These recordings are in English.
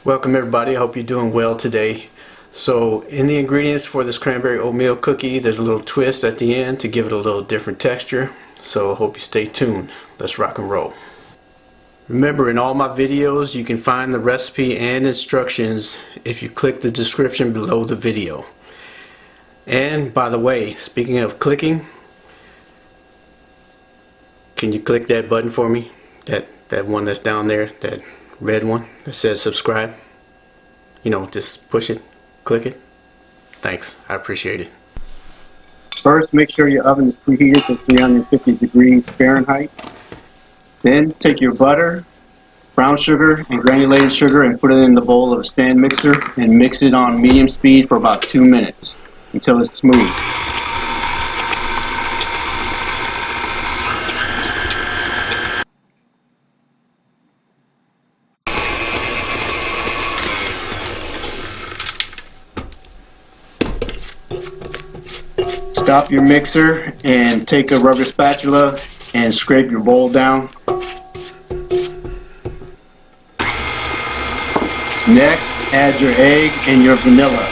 Welcome everybody, I hope you're doing well today. So in the ingredients for this cranberry oatmeal cookie, there's a little twist at the end to give it a little different texture. So I hope you stay tuned. Let's rock and roll. Remember, in all my videos you can find the recipe and instructions if you click the description below the video. And by the way, speaking of clicking, can you click that button for me? That one that's down there, that red one that says subscribe. You know, just push it, click it. Thanks, I appreciate it. First, make sure your oven is preheated to 350 degrees Fahrenheit. Then take your butter, brown sugar, and granulated sugar and put it in the bowl of a stand mixer and mix it on medium speed for about 2 minutes until it's smooth. Stop your mixer and take a rubber spatula and scrape your bowl down. Next, add your egg and your vanilla.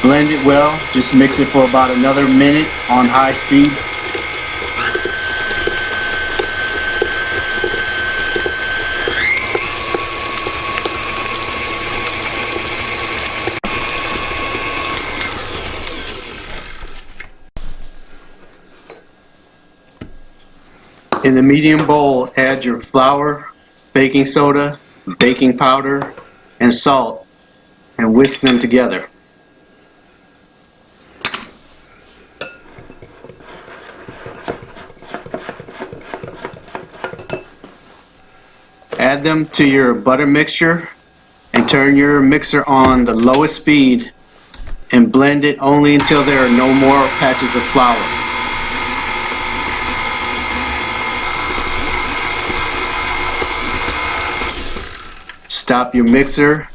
Blend it well, just mix it for about another minute on high speed. In the medium bowl, add your flour, baking soda, baking powder, and salt, and whisk them together. Add them to your butter mixture and turn your mixer on the lowest speed and blend it only until there are no more patches of flour. Stop your mixer.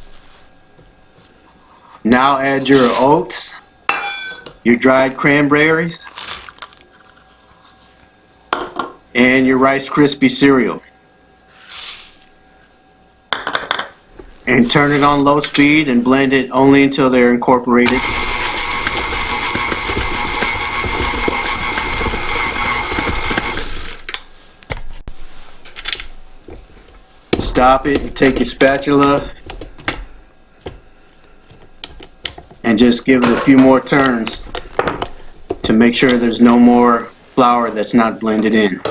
Now add your oats, your dried cranberries, and your Rice Krispie cereal. And turn it on low speed and blend it only until they're incorporated. Stop it and take your spatula and just give it a few more turns to make sure there's no more flour that's not blended in.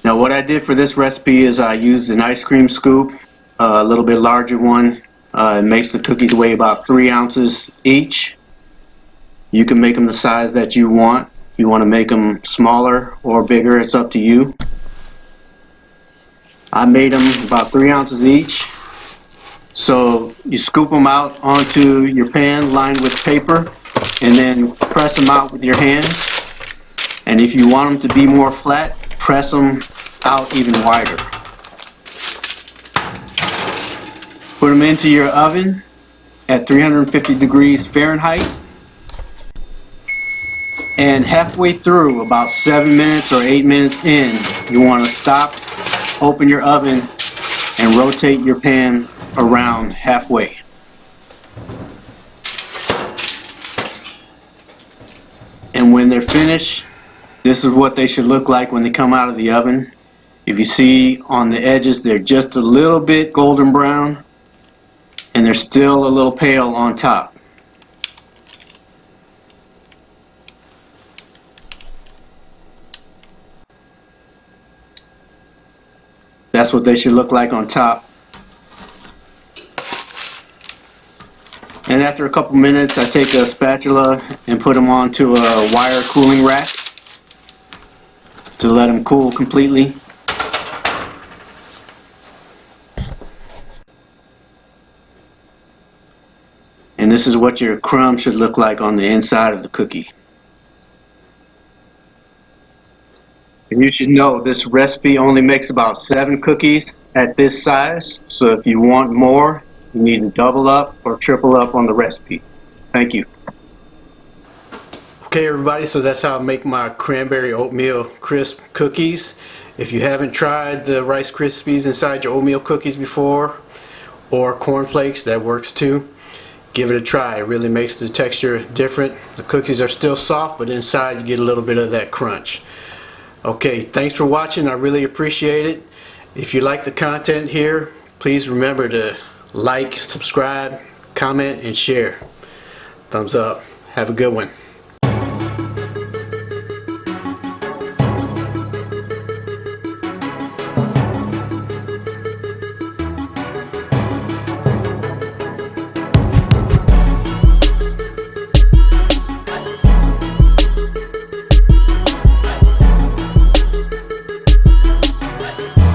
Now what I did for this recipe is I used an ice cream scoop, a little bit larger one. It makes the cookies weigh about 3 ounces each. You can make them the size that you want. If you want to make them smaller or bigger, it's up to you. I made them about 3 ounces each. So you scoop them out onto your pan lined with paper and then press them out with your hands. And if you want them to be more flat, press them out even wider. Put them into your oven at 350 degrees Fahrenheit, and halfway through, about 7 minutes or 8 minutes in, you want to stop, open your oven, and rotate your pan around halfway. And when they're finished, this is what they should look like when they come out of the oven. If you see on the edges, they're just a little bit golden brown, and they're still a little pale on top. That's what they should look like on top. And after a couple minutes, I take a spatula and put them onto a wire cooling rack to let them cool completely. And this is what your crumb should look like on the inside of the cookie. And you should know this recipe only makes about 7 cookies at this size. So if you want more, you need to double up or triple up on the recipe. Thank you. Okay everybody, so that's how I make my cranberry oatmeal crisp cookies. If you haven't tried the Rice Krispies inside your oatmeal cookies before, or cornflakes, that works too. Give it a try. It really makes the texture different. The cookies are still soft, but inside you get a little bit of that crunch. Okay, thanks for watching. I really appreciate it. If you like the content here, please remember to like, subscribe, comment, and share. Thumbs up. Have a good one.